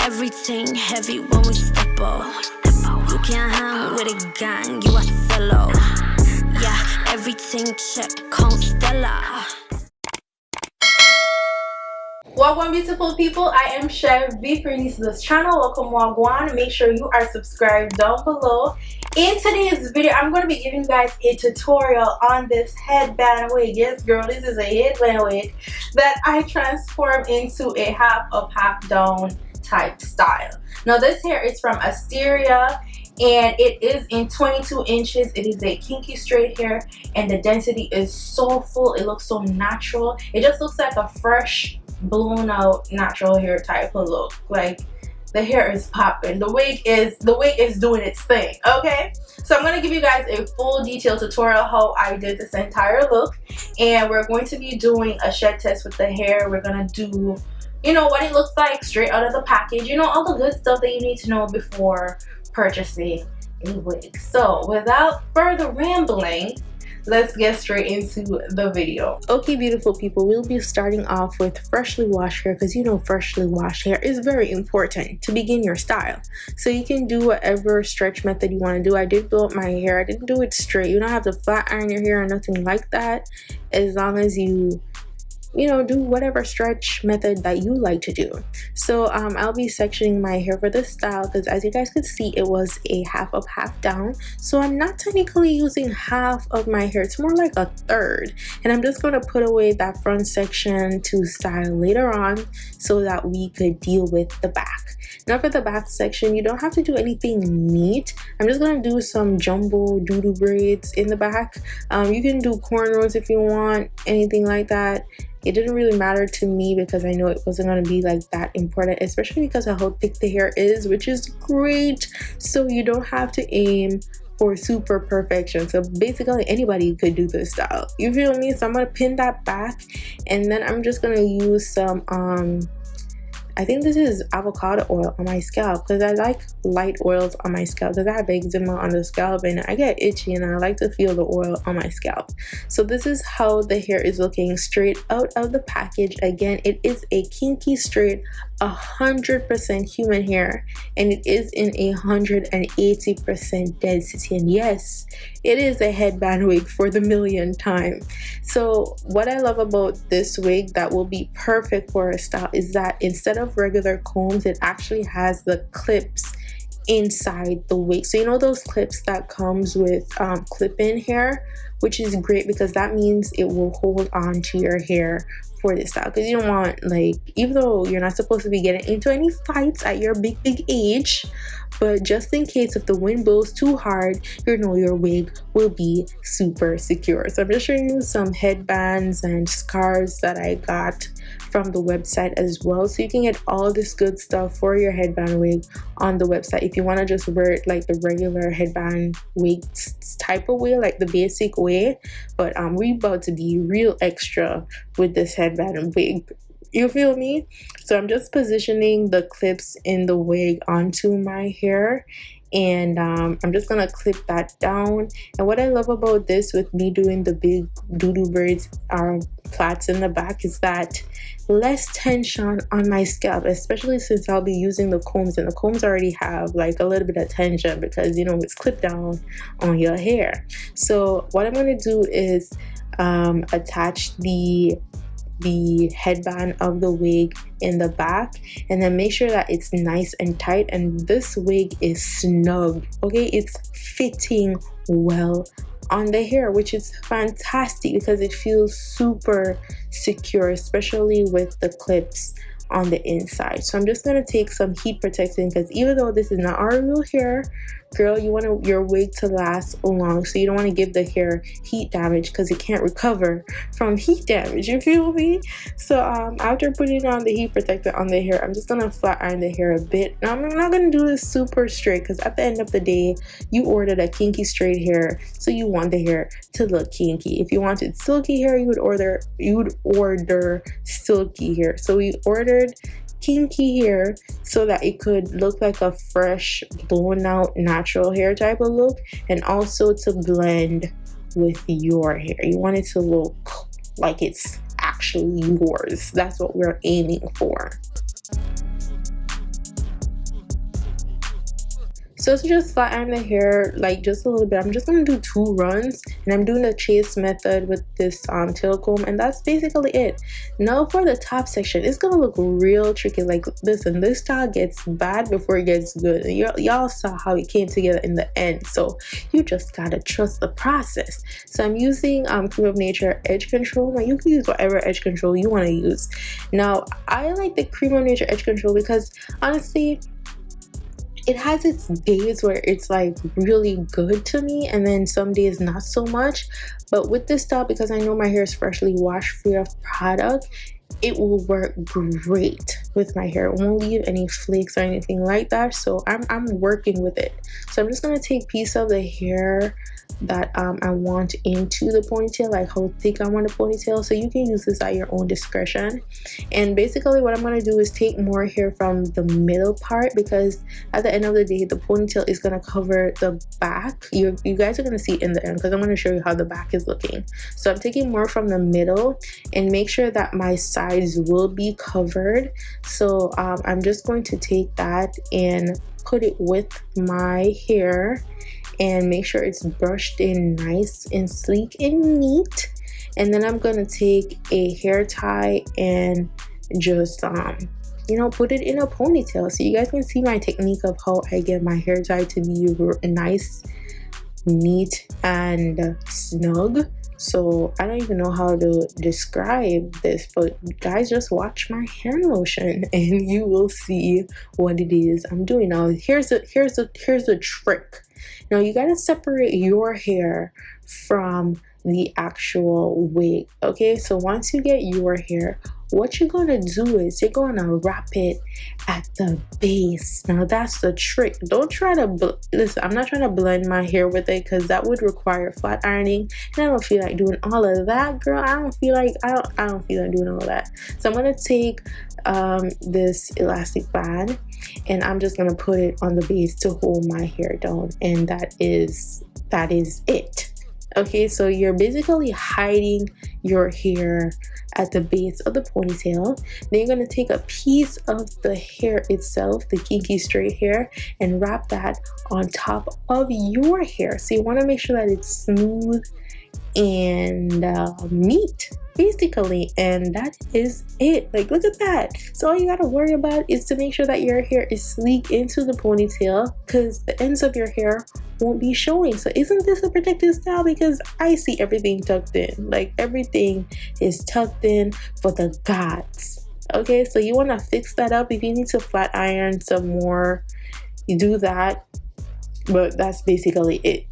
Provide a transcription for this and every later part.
Everything heavy when we step up. You can't hang with a gang, you a solo. Yeah, everything check, Constella. Welcome, beautiful people. I am Chev. If you're new to this channel, welcome to GWAN. Make sure you are subscribed down below. In today's video, I'm going to be giving you guys a tutorial on this headband wig. Yes, girl, this is a headband wig that I transformed into a half up, half down type style. Now, this hair is from Asteria, and it is in 22 inches. It is a kinky straight hair, and the density is so full. It looks so natural. It just looks like a fresh, blown out natural hair type of look. Like, the hair is popping. The wig is doing its thing. Okay, so I'm going to give you guys a full detailed tutorial how I did this entire look, and we're going to be doing a shed test with the hair. We're going to do, you know, what it looks like straight out of the package, you know, all the good stuff that you need to know before purchasing a wig. So without further rambling, let's get straight into the video. Okay, beautiful people, we'll be starting off with freshly washed hair, because you know freshly washed hair is very important to begin your style. So you can do whatever stretch method you want to do. I did blow up my hair. I didn't do it straight. You don't have to flat iron your hair or nothing like that, as long as you know, do whatever stretch method that you like to do. So I'll be sectioning my hair for this style, because as you guys could see, it was a half up, half down. So I'm not technically using half of my hair, it's more like a third, and I'm just going to put away that front section to style later on so that we could deal with the back. Now for the back section, you don't have to do anything neat. I'm just going to do some jumbo doo-doo braids in the back. You can do cornrows if you want, anything like that. It didn't really matter to me because I know it wasn't going to be like that important, especially because of how thick the hair is, which is great. So you don't have to aim for super perfection. So basically anybody could do this style, you feel me? So I'm going to pin that back, and then I'm just going to use some I think this is avocado oil on my scalp, because I like light oils on my scalp because I have eczema on the scalp and I get itchy and I like to feel the oil on my scalp. So this is how the hair is looking straight out of the package. Again, it is a kinky straight 100% human hair, and it is in 180% density, and yes, it is a headband wig for the millionth time. So what I love about this wig that will be perfect for a style is that instead of regular combs, it actually has the clips inside the wig. So you know those clips that comes with clip-in hair, which is great because that means it will hold on to your hair for this style, because you don't want, like, even though you're not supposed to be getting into any fights at your big age, but just in case if the wind blows too hard, you know your wig will be super secure. So I'm just showing you some headbands and scarves that I got from the website as well, so you can get all this good stuff for your headband wig on the website if you want to just wear it like the regular headband wig type of way, like the basic way. But we're about to be real extra with this headband wig, you feel me? So I'm just positioning the clips in the wig onto my hair, and I'm just gonna clip that down. And what I love about this, with me doing the big doo-doo braids plaits in the back, is that less tension on my scalp, especially since I'll be using the combs, and the combs already have like a little bit of tension because, you know, it's clipped down on your hair. So what I'm going to do is attach the headband of the wig in the back, and then make sure that it's nice and tight, and this wig is snug. Okay, it's fitting well on the hair, which is fantastic because it feels super secure, especially with the clips on the inside. So I'm just going to take some heat protection, because even though this is not our real hair, girl, you want your wig to last long, so you don't want to give the hair heat damage because it can't recover from heat damage, you feel me? So after putting on the heat protector on the hair, I'm just gonna flat iron the hair a bit. Now I'm not gonna do this super straight, because at the end of the day, you ordered a kinky straight hair, so you want the hair to look kinky. If you wanted silky hair, you would order silky hair. So we ordered kinky hair so that it could look like a fresh, blown out, natural hair type of look, and also to blend with your hair. You want it to look like it's actually yours. That's what we're aiming for. So to just flat iron the hair like just a little bit, I'm just gonna do 2 runs, and I'm doing the chase method with this tail comb, and that's basically it. Now for the top section, it's gonna look real tricky. Like listen, this style gets bad before it gets good. Y'all saw how it came together in the end, so you just gotta trust the process. So I'm using Cream of Nature edge control. Now you can use whatever edge control you want to use. Now I like the Cream of Nature edge control because honestly it has its days where it's like really good to me, and then some days not so much. But with this style, because I know my hair is freshly washed free of product, it will work great with my hair. It won't leave any flakes or anything like that. So I'm working with it. So I'm just gonna take a piece of the hair that I want into the ponytail, like how thick I want a ponytail. So you can use this at your own discretion. And basically what I'm going to do is take more hair from the middle part, because at the end of the day the ponytail is going to cover the back. You guys are going to see it in the end, because I'm going to show you how the back is looking. So I'm taking more from the middle and make sure that my sides will be covered. So I'm just going to take that and put it with my hair and make sure it's brushed in nice and sleek and neat. And then I'm gonna take a hair tie and just you know, put it in a ponytail. So you guys can see my technique of how I get my hair tie to be nice, neat, and snug. So I don't even know how to describe this, but guys, just watch my hair motion and you will see what it is I'm doing. Now here's the trick. Now you gotta separate your hair from the actual wig. Okay, so once you get your hair, what you're gonna do is you're gonna wrap it at the base. Now that's the trick. Don't try to listen, I'm not trying to blend my hair with it, because that would require flat ironing, and I don't feel like doing all of that, girl. I don't feel like doing all of that. So I'm gonna take this elastic band, and I'm just gonna put it on the base to hold my hair down, and that is it. Okay, so you're basically hiding your hair at the base of the ponytail. Then you're going to take a piece of the hair itself, the kinky straight hair, and wrap that on top of your hair. So you want to make sure that it's smooth and neat, basically, and that is it. Like, look at that. So all you got to worry about is to make sure that your hair is sleek into the ponytail, because the ends of your hair won't be showing. So isn't this a protective style? Because I see everything tucked in. Like, everything is tucked in for the gods. Okay, so you want to fix that up. If you need to flat iron some more, you do that, but that's basically it.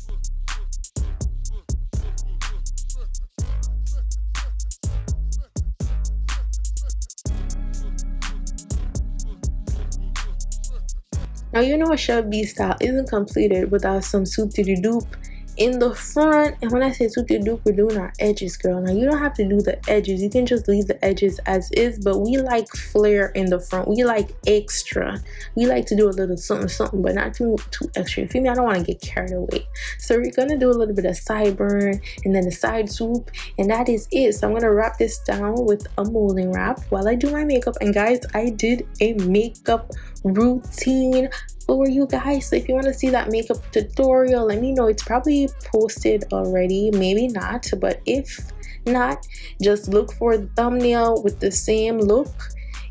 Now you know a Chev B style isn't completed without some soup-de-doop in the front. And when I say soup-de-doop, we're doing our edges, girl. Now you don't have to do the edges, you can just leave the edges as is, but we like flair in the front. We like extra. We like to do a little something, but not too extra. You feel me? I don't want to get carried away. So we're gonna do a little bit of sideburn and then a side swoop, and that is it. So I'm gonna wrap this down with a molding wrap while I do my makeup. And guys, I did a makeup routine for you guys, so if you want to see that makeup tutorial, let me know. It's probably posted already, maybe not, but if not, just look for the thumbnail with the same look,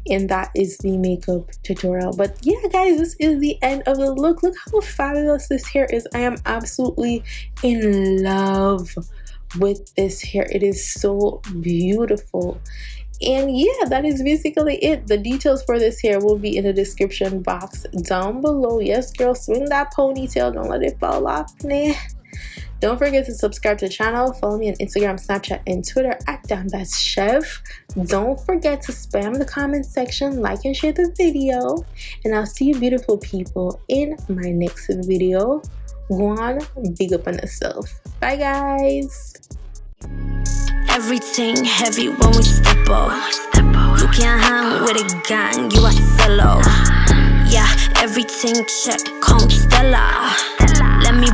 and that is the makeup tutorial. But yeah, guys, this is the end of the look. Look how fabulous this hair is. I am absolutely in love with this hair. It is so beautiful. And yeah, that is basically it. The details for this hair will be in the description box down below. Yes, girl, swing that ponytail, don't let it fall off. Nah. Don't forget to subscribe to the channel. Follow me on Instagram, Snapchat, and Twitter at That's Chev. Don't forget to spam the comment section, like and share the video, and I'll see you beautiful people in my next video. GWAN, big up on yourself. Bye guys. Everything heavy when we step up. You can't hang with a gang, you a solo. Yeah, everything check, come Stella. Let me